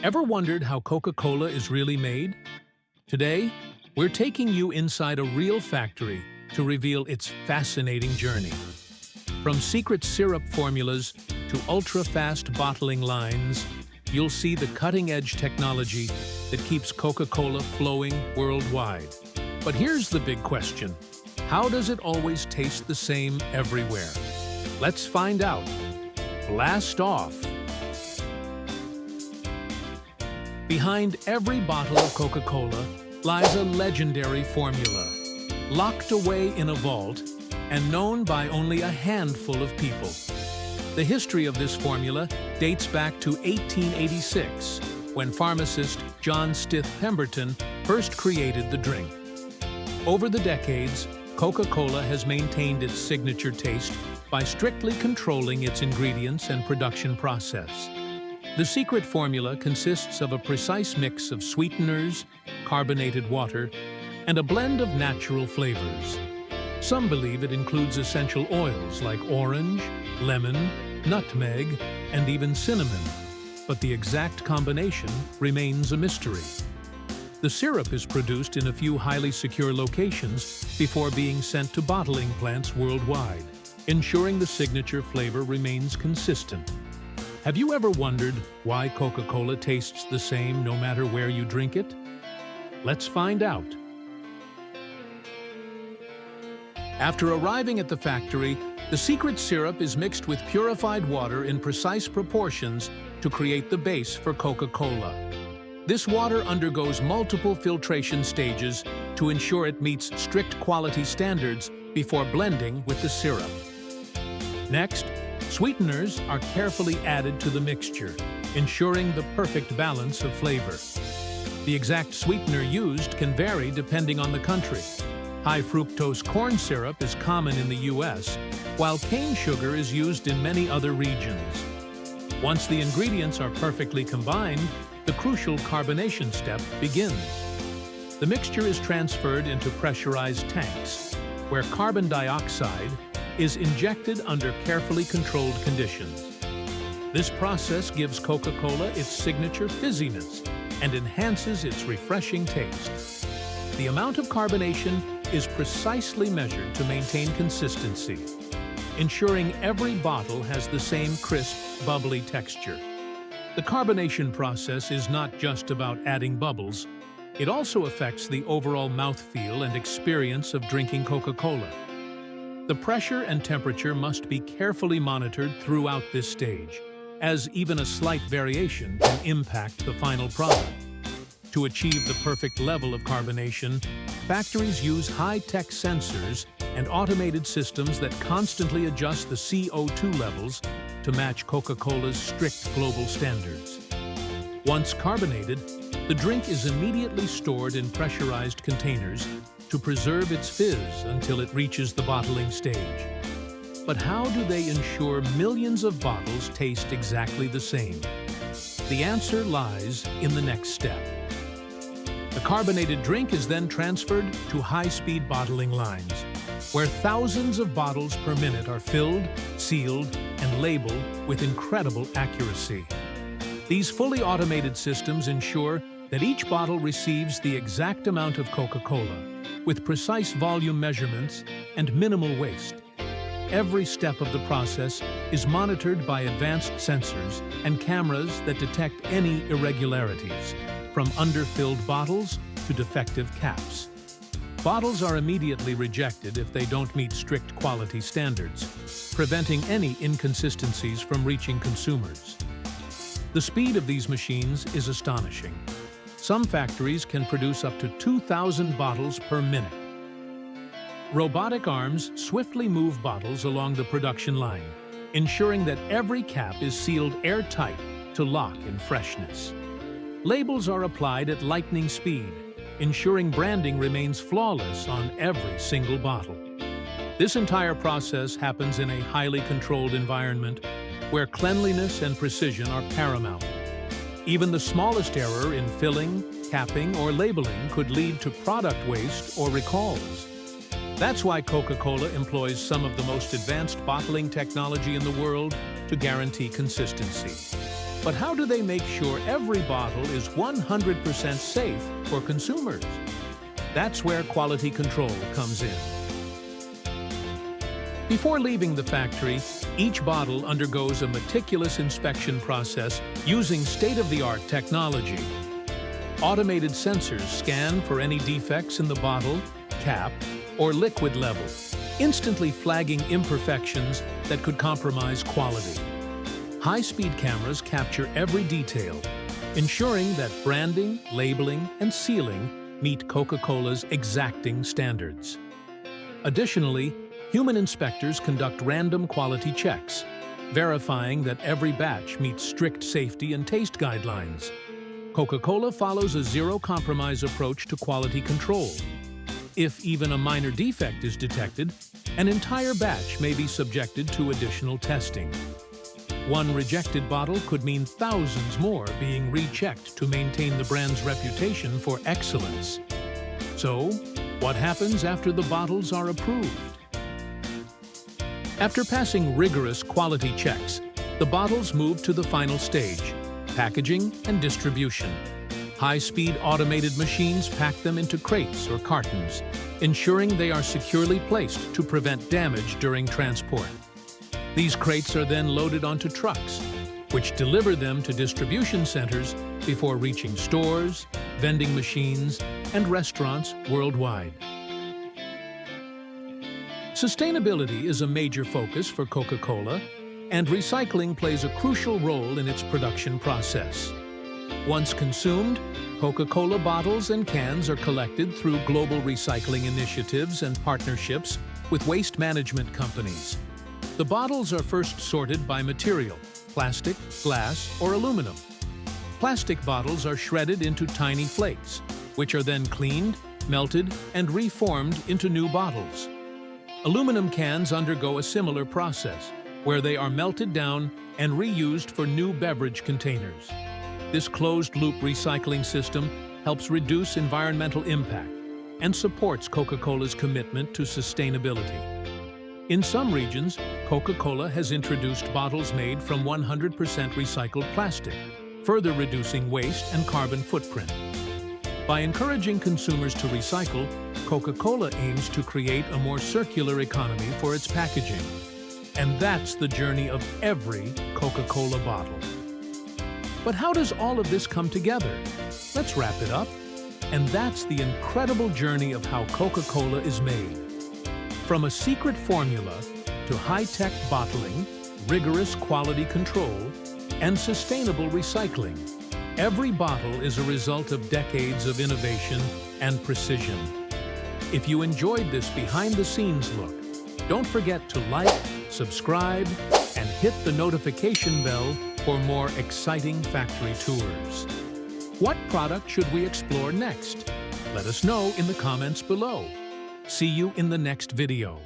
Ever wondered how Coca-Cola is really made? Today, we're taking you inside a real factory to reveal its fascinating journey. From secret syrup formulas to ultra-fast bottling lines, you'll see the cutting-edge technology that keeps Coca-Cola flowing worldwide. But here's the big question. How does it always taste the same everywhere? Let's find out. Blast off! Behind every bottle of Coca-Cola lies a legendary formula, locked away in a vault and known by only a handful of people. The history of this formula dates back to 1886, when pharmacist John Stith Pemberton first created the drink. Over the decades, Coca-Cola has maintained its signature taste by strictly controlling its ingredients and production process. The secret formula consists of a precise mix of sweeteners, carbonated water, and a blend of natural flavors. Some believe it includes essential oils like orange, lemon, nutmeg, and even cinnamon, but the exact combination remains a mystery. The syrup is produced in a few highly secure locations before being sent to bottling plants worldwide, ensuring the signature flavor remains consistent. Have you ever wondered why Coca-Cola tastes the same no matter where you drink it? Let's find out. After arriving at the factory, the secret syrup is mixed with purified water in precise proportions to create the base for Coca-Cola. This water undergoes multiple filtration stages to ensure it meets strict quality standards before blending with the syrup. Next, sweeteners are carefully added to the mixture, ensuring the perfect balance of flavor. The exact sweetener used can vary depending on the country. High fructose corn syrup is common in the US, while cane sugar is used in many other regions. Once the ingredients are perfectly combined, the crucial carbonation step begins. The mixture is transferred into pressurized tanks, where carbon dioxide is injected under carefully controlled conditions. This process gives Coca-Cola its signature fizziness and enhances its refreshing taste. The amount of carbonation is precisely measured to maintain consistency, ensuring every bottle has the same crisp, bubbly texture. The carbonation process is not just about adding bubbles, it also affects the overall mouthfeel and experience of drinking Coca-Cola. The pressure and temperature must be carefully monitored throughout this stage, as even a slight variation can impact the final product. To achieve the perfect level of carbonation, factories use high-tech sensors and automated systems that constantly adjust the CO2 levels to match Coca-Cola's strict global standards. Once carbonated, the drink is immediately stored in pressurized containers to preserve its fizz until it reaches the bottling stage. But how do they ensure millions of bottles taste exactly the same? The answer lies in the next step. The carbonated drink is then transferred to high-speed bottling lines, where thousands of bottles per minute are filled, sealed, and labeled with incredible accuracy. These fully automated systems ensure that each bottle receives the exact amount of Coca-Cola, with precise volume measurements and minimal waste. Every step of the process is monitored by advanced sensors and cameras that detect any irregularities, from underfilled bottles to defective caps. Bottles are immediately rejected if they don't meet strict quality standards, preventing any inconsistencies from reaching consumers. The speed of these machines is astonishing. Some factories can produce up to 2,000 bottles per minute. Robotic arms swiftly move bottles along the production line, ensuring that every cap is sealed airtight to lock in freshness. Labels are applied at lightning speed, ensuring branding remains flawless on every single bottle. This entire process happens in a highly controlled environment where cleanliness and precision are paramount. Even the smallest error in filling, capping, or labeling could lead to product waste or recalls. That's why Coca-Cola employs some of the most advanced bottling technology in the world to guarantee consistency. But how do they make sure every bottle is 100% safe for consumers? That's where quality control comes in. Before leaving the factory, each bottle undergoes a meticulous inspection process using state-of-the-art technology. Automated sensors scan for any defects in the bottle, cap, or liquid level, instantly flagging imperfections that could compromise quality. High-speed cameras capture every detail, ensuring that branding, labeling, and sealing meet Coca-Cola's exacting standards. Additionally, human inspectors conduct random quality checks, verifying that every batch meets strict safety and taste guidelines. Coca-Cola follows a zero-compromise approach to quality control. If even a minor defect is detected, an entire batch may be subjected to additional testing. One rejected bottle could mean thousands more being rechecked to maintain the brand's reputation for excellence. So, what happens after the bottles are approved? After passing rigorous quality checks, the bottles move to the final stage, packaging and distribution. High-speed automated machines pack them into crates or cartons, ensuring they are securely placed to prevent damage during transport. These crates are then loaded onto trucks, which deliver them to distribution centers before reaching stores, vending machines, and restaurants worldwide. Sustainability is a major focus for Coca-Cola, and recycling plays a crucial role in its production process. Once consumed, Coca-Cola bottles and cans are collected through global recycling initiatives and partnerships with waste management companies. The bottles are first sorted by material: plastic, glass, or aluminum. Plastic bottles are shredded into tiny flakes, which are then cleaned, melted, and reformed into new bottles. Aluminum cans undergo a similar process, where they are melted down and reused for new beverage containers. This closed-loop recycling system helps reduce environmental impact and supports Coca-Cola's commitment to sustainability. In some regions, Coca-Cola has introduced bottles made from 100% recycled plastic, further reducing waste and carbon footprint. By encouraging consumers to recycle, Coca-Cola aims to create a more circular economy for its packaging. And that's the journey of every Coca-Cola bottle. But how does all of this come together? Let's wrap it up. And that's the incredible journey of how Coca-Cola is made. From a secret formula to high-tech bottling, rigorous quality control, and sustainable recycling, every bottle is a result of decades of innovation and precision. If you enjoyed this behind-the-scenes look, don't forget to like, subscribe, and hit the notification bell for more exciting factory tours. What product should we explore next? Let us know in the comments below. See you in the next video.